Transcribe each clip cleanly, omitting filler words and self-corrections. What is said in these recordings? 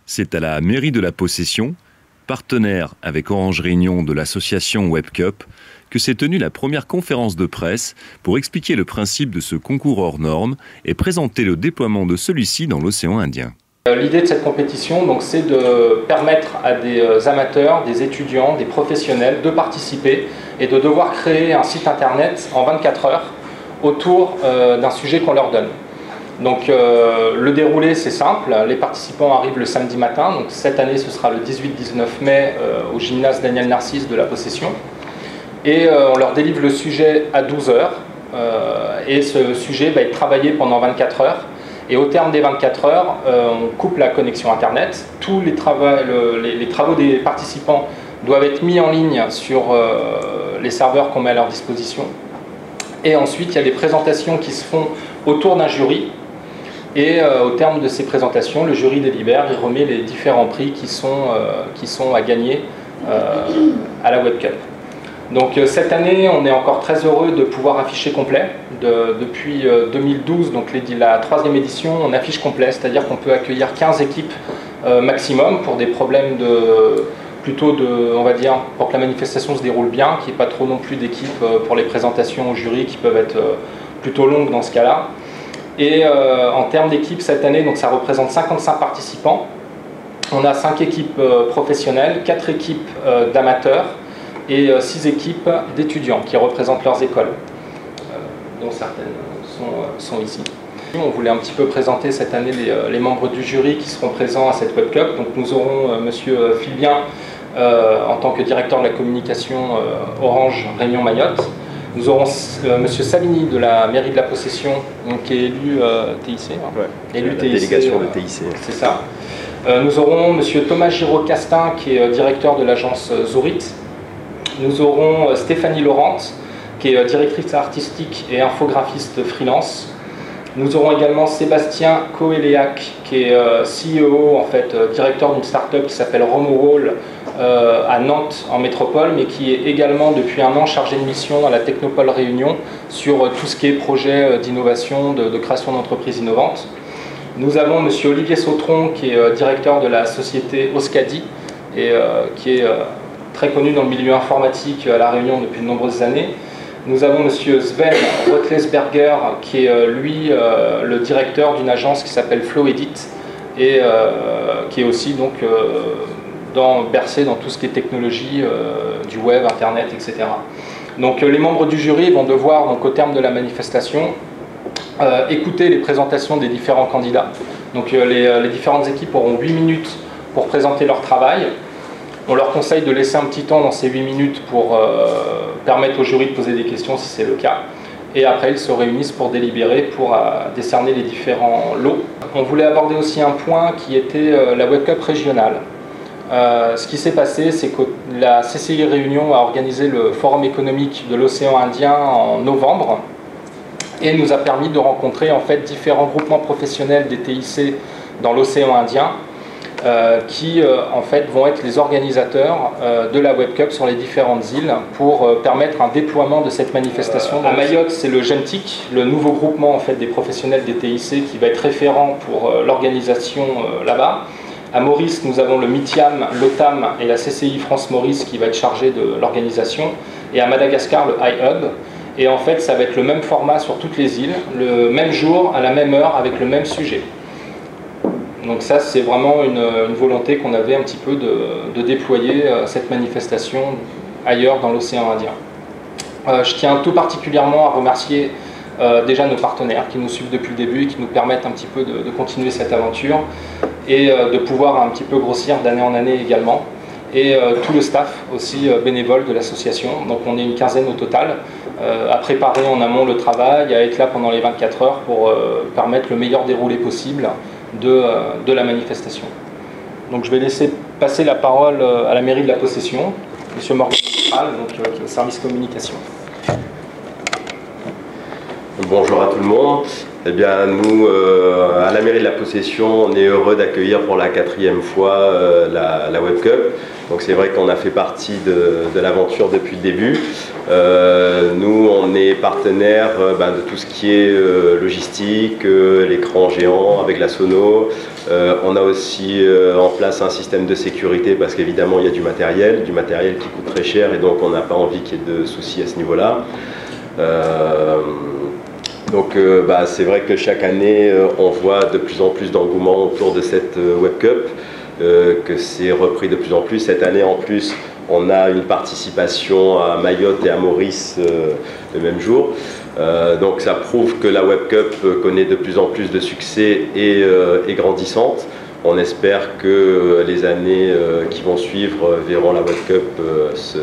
C'est à la mairie de la Possession, partenaire avec Orange Réunion de l'association WebCup, que s'est tenue la première conférence de presse pour expliquer le principe de ce concours hors norme et présenter le déploiement de celui-ci dans l'océan Indien. L'idée de cette compétition, c'est de permettre à des amateurs, des étudiants, des professionnels de participer et de devoir créer un site internet en 24 heures autour d'un sujet qu'on leur donne. Donc le déroulé, c'est simple, les participants arrivent le samedi matin, donc cette année ce sera le 18-19 mai au gymnase Daniel Narcisse de la Possession, et on leur délivre le sujet à 12 heures, et ce sujet va être travaillé pendant 24 heures. Et au terme des 24 heures, on coupe la connexion Internet. Tous les travaux des participants doivent être mis en ligne sur les serveurs qu'on met à leur disposition. Et ensuite, il y a des présentations qui se font autour d'un jury. Et au terme de ces présentations, le jury délibère et remet les différents prix qui sont à gagner à la WebCup. Donc cette année, on est encore très heureux de pouvoir afficher complet. Depuis 2012, donc la 3e édition, on affiche complet, c'est-à-dire qu'on peut accueillir 15 équipes maximum pour des problèmes on va dire, pour que la manifestation se déroule bien, qu'il n'y ait pas trop non plus d'équipes pour les présentations au jury qui peuvent être plutôt longues dans ce cas-là. Et en termes d'équipes cette année, donc ça représente 55 participants. On a 5 équipes professionnelles, 4 équipes d'amateurs, et 6 équipes d'étudiants qui représentent leurs écoles, dont certaines sont ici. On voulait un petit peu présenter cette année les membres du jury qui seront présents à cette WebCup. Donc nous aurons monsieur Philbien en tant que directeur de la communication Orange Réunion Mayotte. Nous aurons monsieur Salini de la mairie de la Possession, qui est élu TIC. Ouais, élu la TIC, délégation de TIC. C'est ça. Nous aurons monsieur Thomas Giraud-Castin qui est directeur de l'agence Zorit. Nous aurons Stéphanie Laurent, qui est directrice artistique et infographiste freelance. Nous aurons également Sébastien Coeléac, qui est CEO, en fait, directeur d'une start-up qui s'appelle RomoWall à Nantes en métropole, mais qui est également depuis un an chargé de mission dans la Technopole Réunion sur tout ce qui est projet d'innovation, de création d'entreprises innovantes. Nous avons monsieur Olivier Sautron, qui est directeur de la société Oscadi, et qui est très connu dans le milieu informatique à La Réunion depuis de nombreuses années. Nous avons M. Sven Rotlesberger, qui est lui le directeur d'une agence qui s'appelle FlowEdit, et qui est aussi donc bercé dans tout ce qui est technologie du web, internet, etc. Donc les membres du jury vont devoir, donc, au terme de la manifestation, écouter les présentations des différents candidats. Donc les différentes équipes auront 8 minutes pour présenter leur travail. On leur conseille de laisser un petit temps dans ces 8 minutes pour permettre au jury de poser des questions si c'est le cas. Et après, ils se réunissent pour délibérer, pour décerner les différents lots. On voulait aborder aussi un point qui était la WebCup régionale. Ce qui s'est passé, c'est que la CCI Réunion a organisé le Forum économique de l'océan Indien en novembre et nous a permis de rencontrer en fait différents groupements professionnels des TIC dans l'océan Indien qui en fait vont être les organisateurs de la WebCup sur les différentes îles pour permettre un déploiement de cette manifestation. À Mayotte, c'est le GENTIC, le nouveau groupement en fait des professionnels des TIC qui va être référent pour l'organisation là-bas. À Maurice, nous avons le MITIAM, l'OTAM et la CCI France Maurice qui va être chargé de l'organisation. Et à Madagascar, le iHub. Et en fait, ça va être le même format sur toutes les îles, le même jour, à la même heure, avec le même sujet. Donc ça, c'est vraiment une volonté qu'on avait un petit peu de déployer cette manifestation ailleurs dans l'océan Indien. Je tiens tout particulièrement à remercier déjà nos partenaires qui nous suivent depuis le début et qui nous permettent un petit peu de continuer cette aventure et de pouvoir un petit peu grossir d'année en année également. Et tout le staff aussi bénévole de l'association. Donc on est une quinzaine au total à préparer en amont le travail, à être là pendant les 24 heures pour permettre le meilleur déroulé possible de la manifestation. Donc je vais laisser passer la parole à la mairie de la Possession, M. Morgan, donc au service communication. Bonjour à tout le monde. Eh bien, nous, à la mairie de la Possession, on est heureux d'accueillir pour la 4e fois la Web Cup. Donc c'est vrai qu'on a fait partie de l'aventure depuis le début. Nous, on est partenaire de tout ce qui est logistique, l'écran géant avec la sono. On a aussi en place un système de sécurité parce qu'évidemment, il y a du matériel qui coûte très cher et donc on n'a pas envie qu'il y ait de soucis à ce niveau-là. Donc c'est vrai que chaque année, on voit de plus en plus d'engouement autour de cette Web Cup, que c'est repris de plus en plus. Cette année, en plus, on a une participation à Mayotte et à Maurice le même jour. Donc ça prouve que la Web Cup connaît de plus en plus de succès et est grandissante. On espère que les années qui vont suivre verront la Web Cup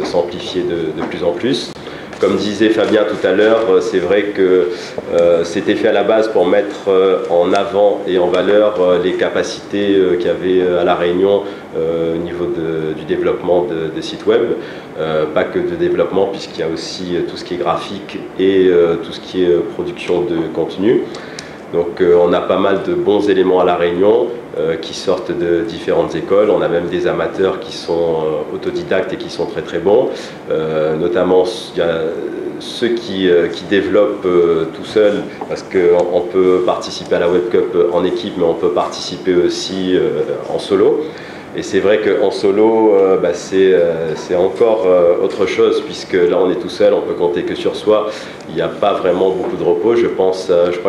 s'amplifier de plus en plus. Comme disait Fabien tout à l'heure, c'est vrai que c'était fait à la base pour mettre en avant et en valeur les capacités qu'il y avait à La Réunion au niveau du développement de sites web. Pas que de développement, puisqu'il y a aussi tout ce qui est graphique et tout ce qui est production de contenu. Donc on a pas mal de bons éléments à La Réunion qui sortent de différentes écoles. On a même des amateurs qui sont autodidactes et qui sont très très bons. Notamment, il y a ceux qui développent tout seuls, parce qu'on peut participer à la Web Cup en équipe, mais on peut participer aussi en solo. Et c'est vrai qu'en solo, c'est encore autre chose, puisque là on est tout seul, on peut compter que sur soi. Il n'y a pas vraiment beaucoup de repos. Je crois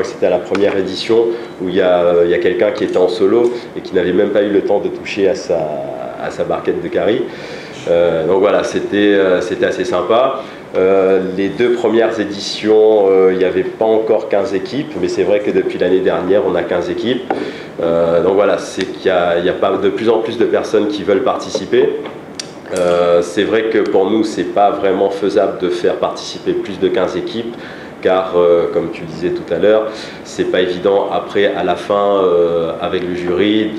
que c'était à la première édition où il y a quelqu'un qui était en solo et qui n'avait même pas eu le temps de toucher à sa barquette de carry. Donc voilà, c'était assez sympa. Les 2 premières éditions, il n'y avait pas encore 15 équipes, mais c'est vrai que depuis l'année dernière, on a 15 équipes. Donc voilà, c'est qu'il y a pas de plus en plus de personnes qui veulent participer. C'est vrai que pour nous, c'est pas vraiment faisable de faire participer plus de 15 équipes, car comme tu le disais tout à l'heure, c'est pas évident après à la fin avec le jury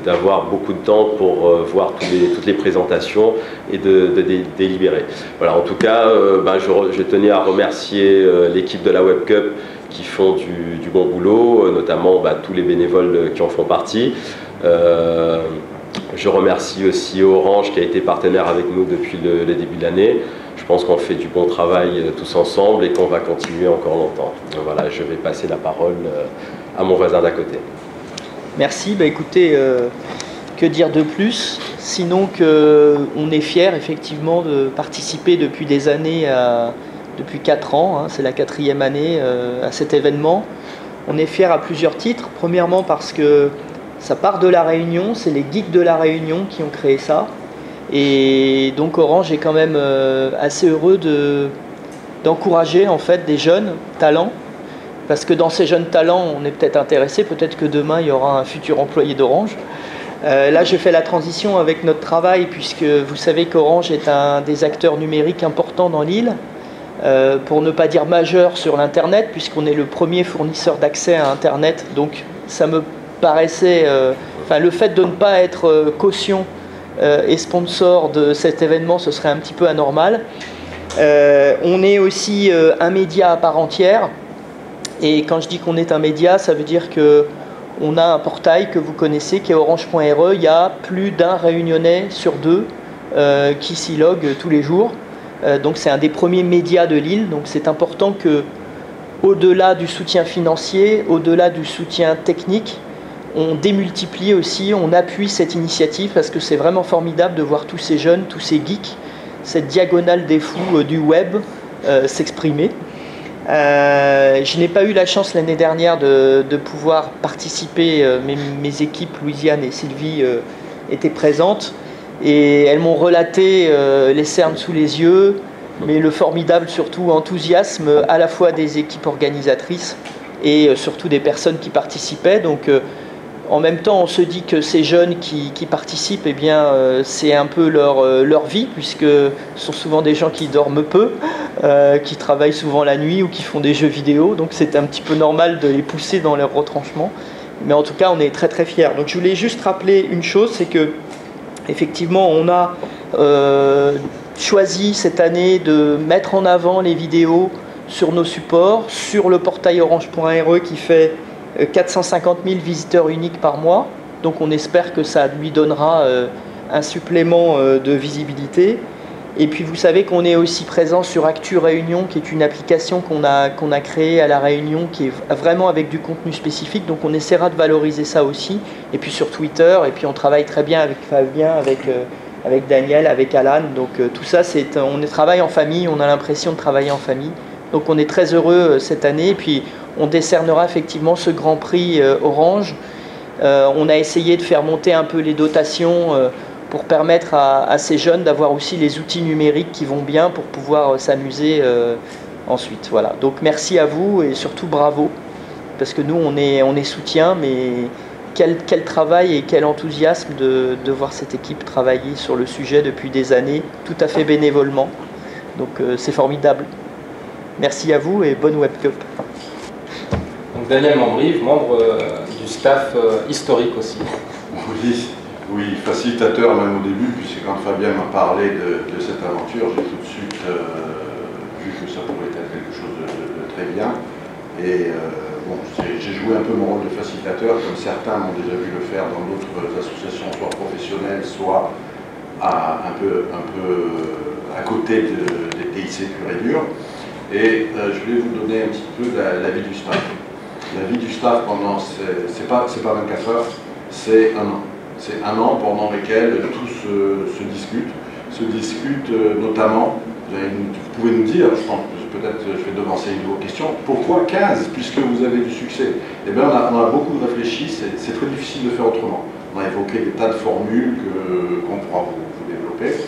d'avoir beaucoup de temps pour voir toutes les présentations et de délibérer. Voilà, en tout cas, je tenais à remercier l'équipe de la Web Cup qui font du bon boulot, notamment tous les bénévoles qui en font partie. Je remercie aussi Orange qui a été partenaire avec nous depuis le début de l'année. Je pense qu'on fait du bon travail tous ensemble et qu'on va continuer encore longtemps. Donc voilà, je vais passer la parole à mon voisin d'à côté. Merci. Écoutez, que dire de plus, sinon qu'on est fiers effectivement de participer depuis des années, depuis 4 ans, c'est la 4e année à cet événement. On est fiers à plusieurs titres. Premièrement parce que ça part de La Réunion, c'est les geeks de La Réunion qui ont créé ça. Et donc Orange est quand même assez heureux d'encourager en fait des jeunes talents, parce que dans ces jeunes talents, on est peut-être intéressé, peut-être que demain il y aura un futur employé d'Orange. Là, je fais la transition avec notre travail, puisque vous savez qu'Orange est un des acteurs numériques importants dans l'île, pour ne pas dire majeur sur l'Internet, puisqu'on est le premier fournisseur d'accès à Internet. Donc ça me paraissait, le fait de ne pas être caution et sponsor de cet événement, ce serait un petit peu anormal. On est aussi un média à part entière, et quand je dis qu'on est un média, ça veut dire qu'on a un portail que vous connaissez qui est orange.re. Il y a plus d'un Réunionnais sur 2 qui s'y logue tous les jours, donc c'est un des premiers médias de l'île. Donc c'est important que, au-delà du soutien financier, au-delà du soutien technique, on démultiplie aussi, on appuie cette initiative, parce que c'est vraiment formidable de voir tous ces jeunes, tous ces geeks, cette diagonale des fous du web s'exprimer. Je n'ai pas eu la chance l'année dernière de pouvoir participer, mes équipes Louisiane et Sylvie étaient présentes, et elles m'ont relaté les cernes sous les yeux, mais le formidable surtout enthousiasme à la fois des équipes organisatrices et surtout des personnes qui participaient. Donc en même temps, on se dit que ces jeunes qui participent, c'est un peu leur vie, puisque ce sont souvent des gens qui dorment peu, qui travaillent souvent la nuit ou qui font des jeux vidéo. Donc c'est un petit peu normal de les pousser dans leur retranchement. Mais en tout cas, on est très très fiers. Donc je voulais juste rappeler une chose, c'est que effectivement, on a choisi cette année de mettre en avant les vidéos sur nos supports, sur le portail orange.re qui fait 450 000 visiteurs uniques par mois. Donc on espère que ça lui donnera un supplément de visibilité. Et puis vous savez qu'on est aussi présent sur Actu Réunion, qui est une application qu'on a créée à La Réunion, qui est vraiment avec du contenu spécifique. Donc on essaiera de valoriser ça aussi. Et puis sur Twitter, et puis on travaille très bien avec Fabien, avec Daniel, avec Alan. Donc tout ça, on travaille en famille, on a l'impression de travailler en famille. Donc on est très heureux cette année. Et puis on décernera effectivement ce Grand Prix Orange. On a essayé de faire monter un peu les dotations pour permettre à ces jeunes d'avoir aussi les outils numériques qui vont bien pour pouvoir s'amuser ensuite. Voilà. Donc merci à vous et surtout bravo, parce que nous on est soutien, mais quel travail et quel enthousiasme de voir cette équipe travailler sur le sujet depuis des années, tout à fait bénévolement. Donc c'est formidable. Merci à vous et bonne Web Cup. Donc Daniel Mambrive, membre du staff historique aussi. Oui, facilitateur même au début, puisque quand Fabien m'a parlé de cette aventure, j'ai tout de suite vu que ça pourrait être quelque chose de très bien. Et bon, j'ai joué un peu mon rôle de facilitateur, comme certains m'ont déjà vu le faire dans d'autres associations, soit professionnelles, soit un peu à côté des TIC pur et dur. Et je voulais vous donner un petit peu la vie du staff. La vie du staff pendant, c'est pas 24 heures, c'est un an. C'est un an pendant lequel tout se discute notamment, vous pouvez nous dire, je pense peut-être je vais devancer une de vos questions, pourquoi 15 puisque vous avez du succès? Eh bien on a beaucoup réfléchi, c'est très difficile de faire autrement. On a évoqué des tas de formules qu'on pourra vous développer,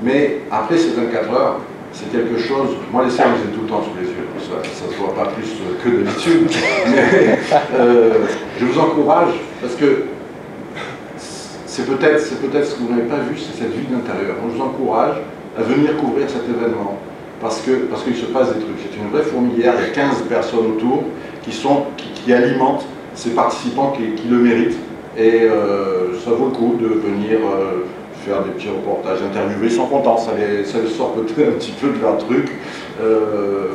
mais après ces 24 heures, c'est quelque chose, moi les cernes j'ai tout le temps sous les yeux, ça ne se voit pas plus que d'habitude, mais je vous encourage, parce que c'est peut-être ce que vous n'avez pas vu, c'est cette vie de l'intérieur. Moi je vous encourage à venir couvrir cet événement, parce qu'il se passe des trucs. C'est une vraie fourmilière, il y a 15 personnes autour qui alimentent ces participants qui le méritent, et ça vaut le coup de venir faire des petits reportages, interviewer, ils sont contents, ça les sort peut-être un petit peu de leur truc.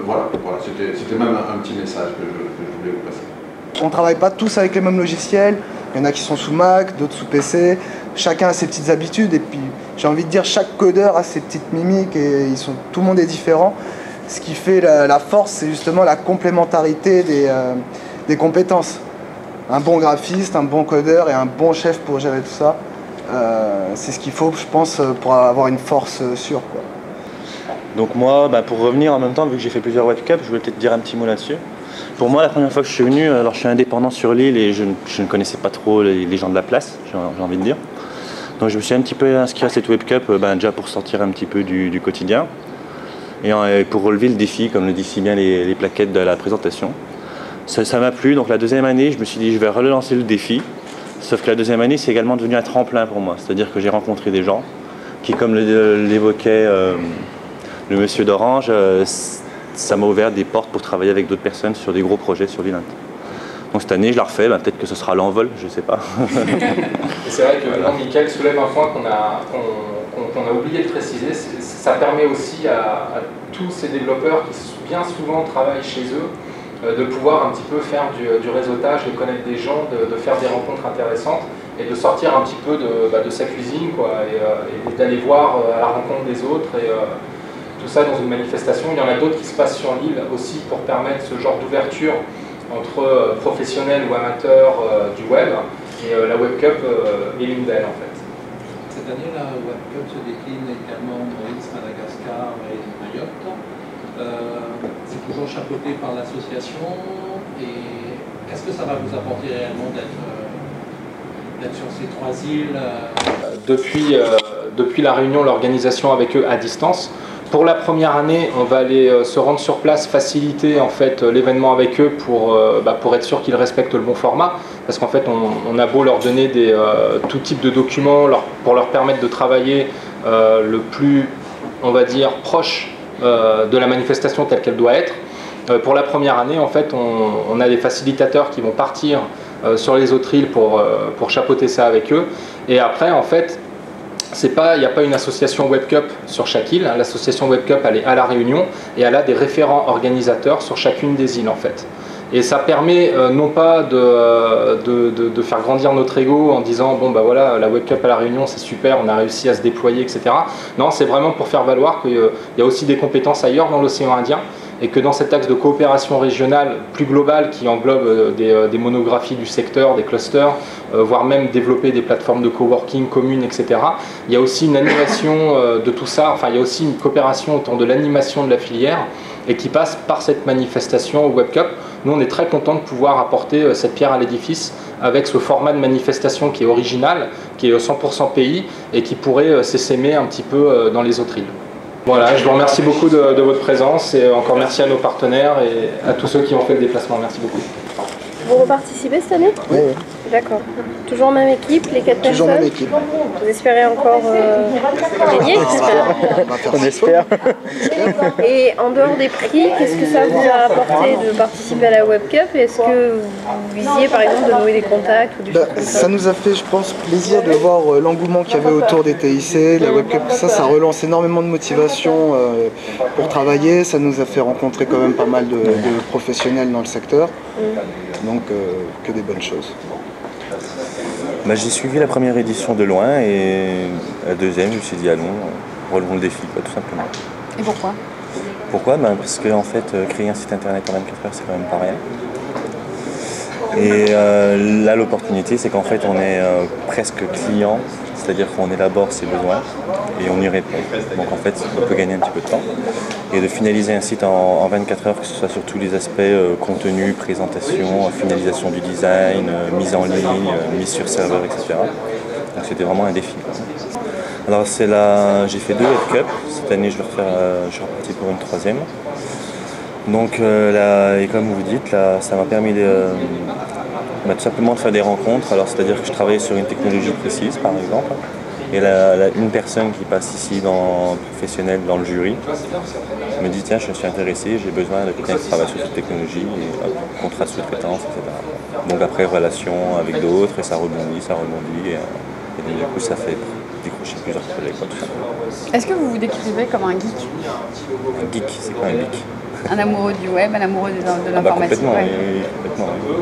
Voilà, c'était même un petit message que je voulais vous passer. On ne travaille pas tous avec les mêmes logiciels, il y en a qui sont sous Mac, d'autres sous PC, chacun a ses petites habitudes, et puis j'ai envie de dire chaque codeur a ses petites mimiques, et tout le monde est différent. Ce qui fait la force, c'est justement la complémentarité des compétences. Un bon graphiste, un bon codeur et un bon chef pour gérer tout ça. C'est ce qu'il faut, je pense, pour avoir une force sûre, quoi. Donc moi, pour revenir en même temps, vu que j'ai fait plusieurs Web Cup, je voulais peut-être dire un petit mot là-dessus. Pour moi, la première fois que je suis venu, alors je suis indépendant sur l'île et je ne connaissais pas trop les gens de la place, j'ai envie de dire. Donc je me suis un petit peu inscrit à cette Web Cup, déjà pour sortir un petit peu du quotidien et pour relever le défi, comme le disent si bien les plaquettes de la présentation. Ça m'a plu, donc la deuxième année, je me suis dit je vais relancer le défi. Sauf que la deuxième année, c'est également devenu un tremplin pour moi. C'est-à-dire que j'ai rencontré des gens qui, comme l'évoquait le monsieur d'Orange, ça m'a ouvert des portes pour travailler avec d'autres personnes sur des gros projets sur l'île. Donc cette année, je la refais, peut-être que ce sera l'envol, je ne sais pas. C'est vrai que là, Mickaël soulève un point qu'on a oublié de préciser. Ça permet aussi à tous ces développeurs qui bien souvent travaillent chez eux de pouvoir un petit peu faire du réseautage, de connaître des gens, de faire des rencontres intéressantes et de sortir un petit peu de sa cuisine, quoi, et d'aller voir à la rencontre des autres et tout ça dans une manifestation. Il y en a d'autres qui se passent sur l'île aussi pour permettre ce genre d'ouverture entre professionnels ou amateurs du web, et la Web Cup est l'une d'elles en fait. Cette année, la Web Cup se décline également en Maurice, Madagascar et Mayotte. C'est toujours chapeauté par l'association, et est-ce que ça va vous apporter réellement d'être sur ces trois îles Depuis la réunion, l'organisation avec eux à distance. Pour la première année, on va aller se rendre sur place, faciliter en fait l'événement avec eux pour être sûr qu'ils respectent le bon format. Parce qu'en fait, on a beau leur donner tout type de documents pour leur permettre de travailler le plus, on va dire, proche de la manifestation telle qu'elle doit être. Pour la première année, en fait, on a des facilitateurs qui vont partir sur les autres îles pour chapeauter ça avec eux. Et après, en fait, il n'y a pas une association WebCup sur chaque île. L'association WebCup, elle est à La Réunion et elle a des référents organisateurs sur chacune des îles en fait. Et ça permet non pas de faire grandir notre ego en disant bon bah voilà, la WebCup à La Réunion c'est super, on a réussi à se déployer, etc. Non, c'est vraiment pour faire valoir qu'il y a aussi des compétences ailleurs dans l'océan Indien et que dans cet axe de coopération régionale plus globale qui englobe des monographies du secteur, des clusters, voire même développer des plateformes de coworking communes, etc. Il y a aussi une animation de tout ça, enfin il y a aussi une coopération autour de l'animation de la filière et qui passe par cette manifestation au WebCup. Nous, on est très contents de pouvoir apporter cette pierre à l'édifice avec ce format de manifestation qui est original, qui est 100% pays et qui pourrait s'essaimer un petit peu dans les autres îles. Voilà, je vous remercie beaucoup de votre présence et encore merci à nos partenaires et à tous ceux qui ont fait le déplacement. Merci beaucoup. Vous reparticipez cette année? Oui. D'accord. Toujours même équipe, les 4 Toujours personnes? même équipe. Vous espérez encore gagner? On espère. Et en dehors des prix, qu'est-ce que ça vous a apporté de participer à la WebCup? Est-ce que vous visiez par exemple de nouer des contacts ou des choses comme ça? Ça nous a fait, je pense, plaisir de voir l'engouement qu'il y avait autour des TIC, la WebCup. Ça relance énormément de motivation pour travailler. Ça nous a fait rencontrer quand même pas mal de professionnels dans le secteur. Donc, que des bonnes choses. Bah, j'ai suivi la première édition de loin et la deuxième, je me suis dit allons, relevons le défi, quoi, tout simplement. Et pourquoi? Pourquoi? Bah, parce que en fait, créer un site internet en 24 heures, c'est quand même pas rien. Et là, l'opportunité, c'est qu'en fait, on est presque client, c'est-à-dire qu'on élabore ses besoins et on y répond. Donc en fait, on peut gagner un petit peu de temps. Et de finaliser un site en 24 heures, que ce soit sur tous les aspects contenu, présentation, finalisation du design, mise en ligne, mise sur serveur, etc. Donc c'était vraiment un défi. Alors j'ai fait 2 WebCup. Cette année, je suis reparti pour une 3e. Donc et comme vous dites, là, ça m'a permis tout simplement de faire des rencontres. Alors c'est-à-dire que je travaillais sur une technologie précise, par exemple. Et une personne qui passe ici professionnelle dans le jury me dit tiens, je suis intéressé, j'ai besoin de quelqu'un qui travaille sur cette technologie, et contrat de sous-traitance, etc. Donc après relation avec d'autres et ça rebondit, et donc, du coup ça fait décrocher plusieurs collègues, tout simplement. Est-ce que vous vous décrivez comme un geek? Un geek, c'est quoi un geek? Un amoureux du web, un amoureux de l'informatique? Complètement, oui, complètement. Oui.